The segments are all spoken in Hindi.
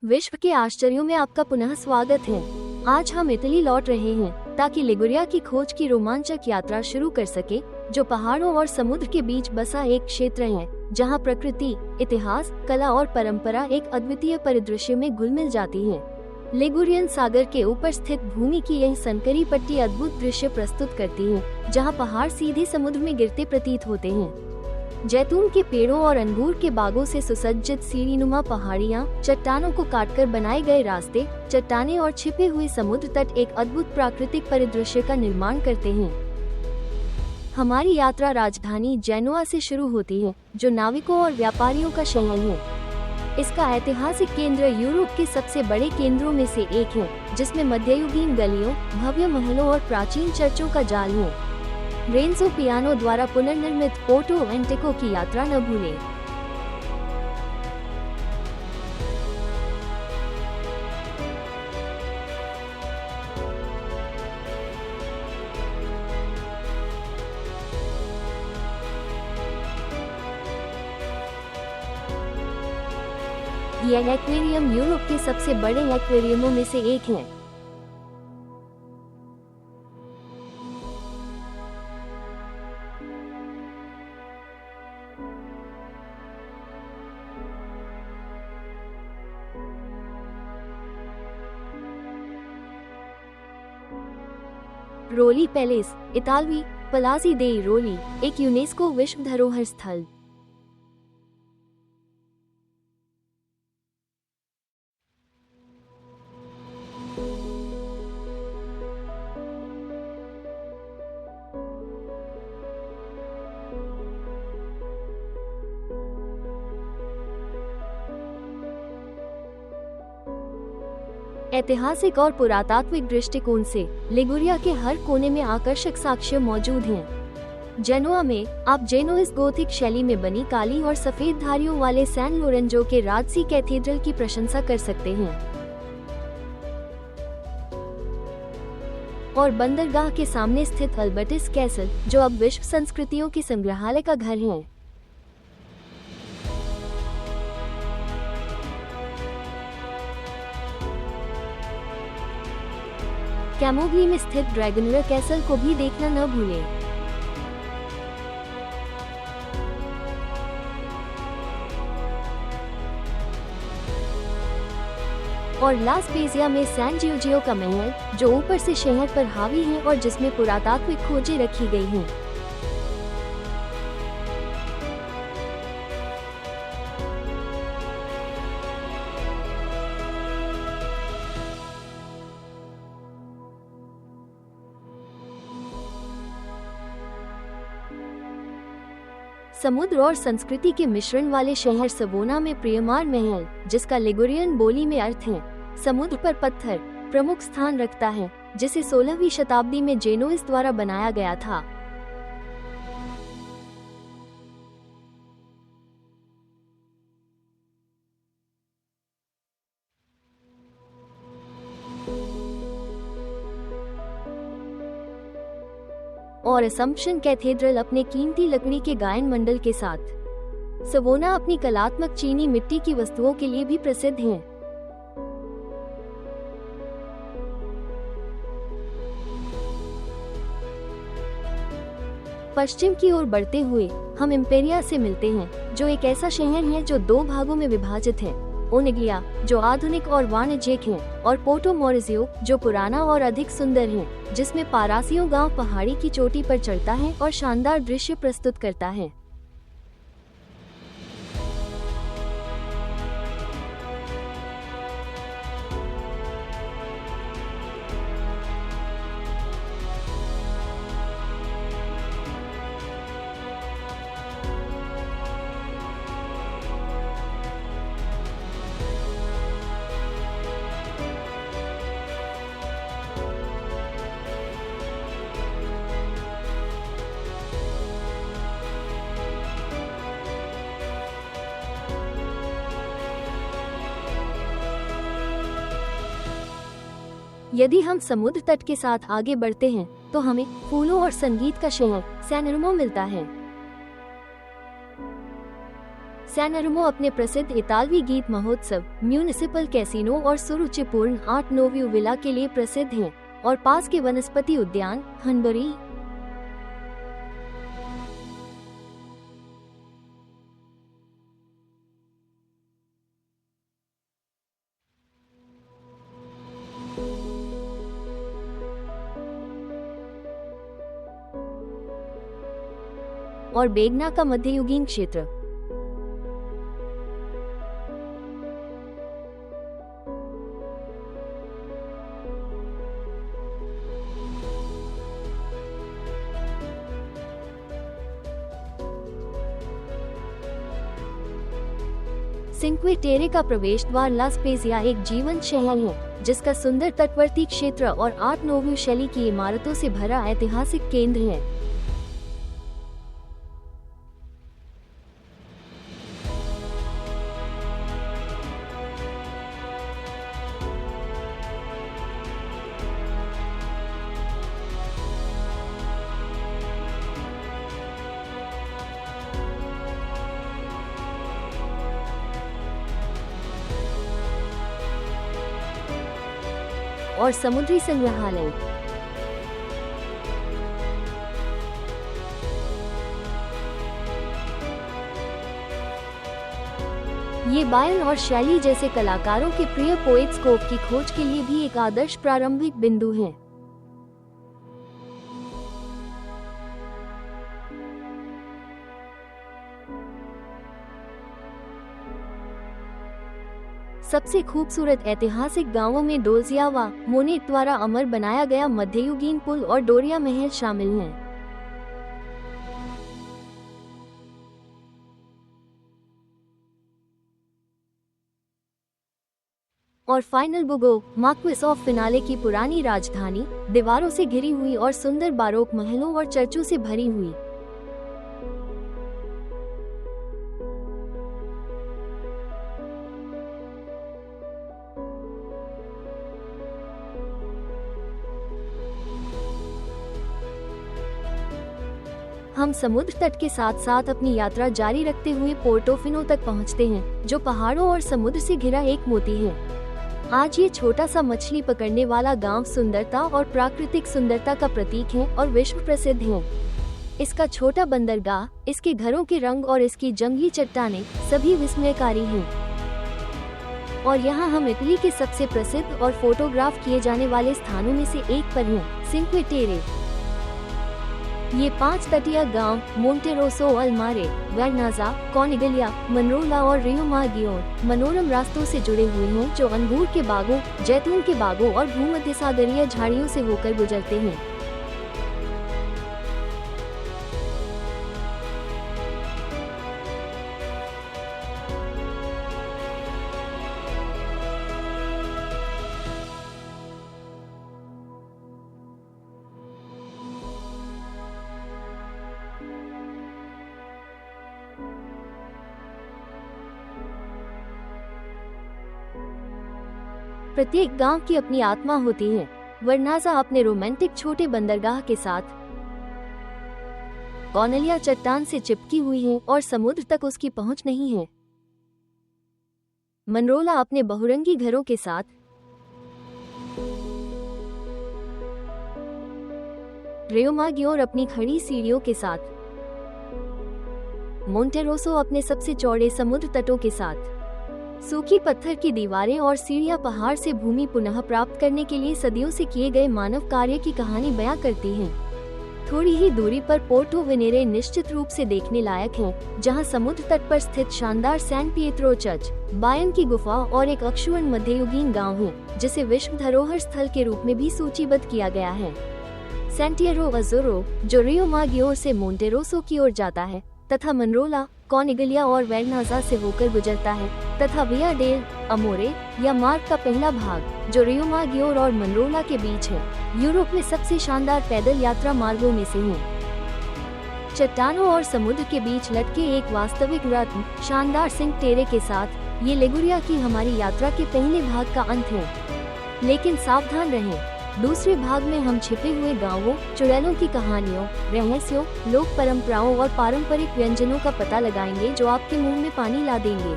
विश्व के आश्चर्यों में आपका पुनः स्वागत है। आज हम इटली लौट रहे हैं ताकि लिगुरिया की खोज की रोमांचक यात्रा शुरू कर सके, जो पहाड़ों और समुद्र के बीच बसा एक क्षेत्र है जहां प्रकृति, इतिहास, कला और परंपरा एक अद्वितीय परिदृश्य में घुल मिल जाती है। लिगुरियन सागर के ऊपर स्थित भूमि की यह सनकरी पट्टी अद्भुत दृश्य प्रस्तुत करती है, जहां पहाड़ सीधे समुद्र में गिरते प्रतीत होते हैं। जैतून के पेड़ों और अंगूर के बागों से सुसज्जित सीढ़ीनुमा पहाड़ियां, चट्टानों को काटकर बनाए गए रास्ते, चट्टानें और छिपे हुए समुद्र तट एक अद्भुत प्राकृतिक परिदृश्य का निर्माण करते हैं। हमारी यात्रा राजधानी जेनोआ से शुरू होती है, जो नाविकों और व्यापारियों का शहर है। इसका ऐतिहासिक केंद्र यूरोप के सबसे बड़े केंद्रों में से एक है, जिसमें मध्ययुगीन गलियों, भव्य महलों और प्राचीन चर्चों का जाल है। रेंजो पियानो द्वारा पुनर्निर्मित पोर्टो एंटिको की यात्रा न भूलें। यह एक्वेरियम यूरोप के सबसे बड़े एक्वेरियमों में से एक है। रोली पैलेस, इतालवी पलाज़ी देई रोली, एक यूनेस्को विश्व धरोहर स्थल। ऐतिहासिक और पुरातात्विक दृष्टिकोण से लिगुरिया के हर कोने में आकर्षक साक्ष्य मौजूद हैं। जेनोआ में आप जेनोइस गोथिक शैली में बनी काली और सफेद धारियों वाले सैन लोरेंजो के राजसी कैथेड्रल की प्रशंसा कर सकते हैं, और बंदरगाह के सामने स्थित अल्बर्टिस कैसल, जो अब विश्व संस्कृतियों के संग्रहालय का घर है। कैमोग्ली में स्थित ड्रैगनर कैसल को भी देखना न भूलें। और लास पेजिया में सैन जियोजियो का महल, जो ऊपर से शहर पर हावी है और जिसमें पुरातात्विक खोजें रखी गई हैं। समुद्र और संस्कृति के मिश्रण वाले शहर सबोना में प्रियमार महल, जिसका लिगुरियन बोली में अर्थ है समुद्र पर पत्थर, प्रमुख स्थान रखता है, जिसे 16वीं शताब्दी में जेनोइस द्वारा बनाया गया था। और असम्पशन कैथेड्रल अपने कीमती लकड़ी के गायन मंडल के साथ। सबोना अपनी कलात्मक चीनी मिट्टी की वस्तुओं के लिए भी प्रसिद्ध है। पश्चिम की ओर बढ़ते हुए हम इम्पेरिया से मिलते हैं, जो एक ऐसा शहर है जो 2 भागों में विभाजित है। ओनिग्लिया, जो आधुनिक और वाणिज्यिक है, और पोर्टो मोरिजियो, जो पुराना और अधिक सुंदर है, जिसमें पारासियो गांव पहाड़ी की चोटी पर चढ़ता है और शानदार दृश्य प्रस्तुत करता है। यदि हम समुद्र तट के साथ आगे बढ़ते हैं तो हमें फूलों और संगीत का शहर सैन रेमो मिलता है। सैन रमो अपने प्रसिद्ध इतालवी गीत महोत्सव, म्यूनिसिपल कैसीनो और सुरुचिपूर्ण आर्ट नोव्यू विला के लिए प्रसिद्ध हैं, और पास के वनस्पति उद्यान हनबरी, और बेगना का मध्ययुगीन क्षेत्र। सिंक्वे टेरे का प्रवेश द्वार ला स्पेजिया एक जीवंत शहर है, जिसका सुंदर तटवर्ती क्षेत्र और आर्ट नोव्यू शैली की इमारतों से भरा ऐतिहासिक केंद्र है। और समुद्री संग्रहालय। ये बायन और शैली जैसे कलाकारों के प्रिय पोएट्स कोव की खोज के लिए भी एक आदर्श प्रारंभिक बिंदु है। सबसे खूबसूरत ऐतिहासिक गांवों में डोलजियावा मोनेट द्वारा अमर बनाया गया मध्ययुगीन पुल और डोरिया महल शामिल हैं। और फाइनल बुगो मार्क्विस ऑफ फिनाले की पुरानी राजधानी, दीवारों से घिरी हुई और सुंदर बारोक महलों और चर्चों से भरी हुई। हम समुद्र तट के साथ साथ अपनी यात्रा जारी रखते हुए पोर्टोफिनो तक पहुंचते हैं, जो पहाड़ों और समुद्र से घिरा एक मोती है। आज ये छोटा सा मछली पकड़ने वाला गांव सुंदरता और प्राकृतिक सुंदरता का प्रतीक है और विश्व प्रसिद्ध है। इसका छोटा बंदरगाह, इसके घरों के रंग और इसकी जंगली चट्टानें सभी विस्मयकारी हैं। और यहाँ हम इटली के सबसे प्रसिद्ध और फोटोग्राफ किए जाने वाले स्थानों में से एक पर हैं, सिंक्वे टेरे। ये 5 तटीय गांव मोंटेरोसो, अल्मारे, वेर्नाज़ा, कॉनिगलिया, मनरोला और रियोमाग्गियोर मनोरम रास्तों से जुड़े हुए हैं, जो अंगूर के बागों, जैतून के बागों और भूमध्यसागरीय झाड़ियों से होकर गुजरते हैं। प्रत्येक गांव की अपनी आत्मा होती है। वेर्नाज़ा अपने रोमांटिक छोटे बंदरगाह के साथ कॉनिगलिया चट्टान से चिपकी हुई है और समुद्र तक उसकी पहुंच नहीं है। मनरोला अपने बहुरंगी घरों के साथ, रियोमाग्गियोर अपनी खड़ी सीढ़ियों के साथ, मोंटेरोसो अपने सबसे चौड़े समुद्र तटों के साथ। सूखी पत्थर की दीवारें और सीढ़ियां पहाड़ से भूमि पुनः प्राप्त करने के लिए सदियों से किए गए मानव कार्य की कहानी बयां करती हैं। थोड़ी ही दूरी पर पोर्टो वेनेरे निश्चित रूप से देखने लायक है, जहां समुद्र तट पर स्थित शानदार सैन पिएत्रो चर्च, बायन की गुफा और एक अक्षुण्ण मध्ययुगीन गांव है, जिसे विश्व धरोहर स्थल के रूप में भी सूचीबद्ध किया गया है। सेंटिएरो अज़ोरो, जो रियोमाग्गियोर से मोंटेरोसो की ओर जाता है, तथा मनरोला, कॉनिगलिया और वेर्नाज़ा से होकर गुजरता है, तथा विया डेल अमोरे या मार्ग का पहला भाग, जो रियोमाग्गियोर और मनरोला के बीच है, यूरोप में सबसे शानदार पैदल यात्रा मार्गों में से है। चट्टानों और समुद्र के बीच लटके एक वास्तविक रत्न, शानदार सिंक्वे टेरे के साथ ये लिगुरिया की हमारी यात्रा के पहले भाग का अंत है। लेकिन सावधान रहें, दूसरे भाग में हम छिपे हुए गांवों, चुड़ैलों की कहानियों, रहस्यों, लोक परंपराओं और पारंपरिक व्यंजनों का पता लगाएंगे जो आपके मुंह में पानी ला देंगे।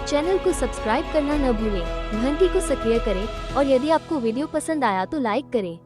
चैनल को सब्सक्राइब करना न भूलें, घंटी को सक्रिय करें और यदि आपको वीडियो पसंद आया तो लाइक करें।